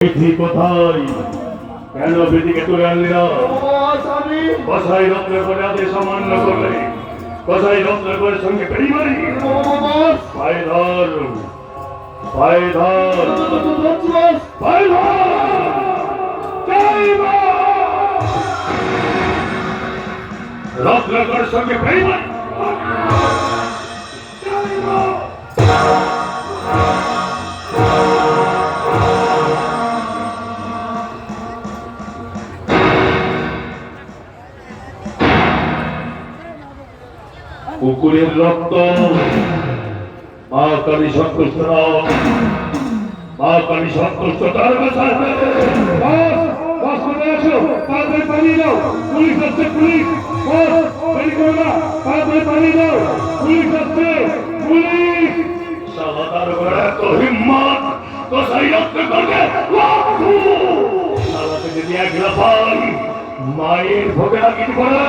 বিধি কোথায়? কেন বিধিকে তুলে আনলি না? কসাই রত্নের করে আদেশ অমান্য করলে, কসাই রত্নের করে সঙ্গে বেরিমারি। পায়ে ধর, পায়ে ধর, পায়ে ধর। রত্নের সঙ্গে বেরিমারি। কুকুরের রক্ত মা কালী সন্তুষ্ট নয়, মা কালী সন্তুষ্ট তার তাড়াতাড়ি পালিয়ে যাও, পুলিশ আসছে, পুলিশ দেরি করো না, তাড়াতাড়ি পালিয়ে যাও, পুলিশ আসছে, পুলিশ। তার উপরে এত হিম্মত তো সেই রক্ত করবে। যদি একলা পাই মায়ের ভোগে লাগিয়ে পড়ে।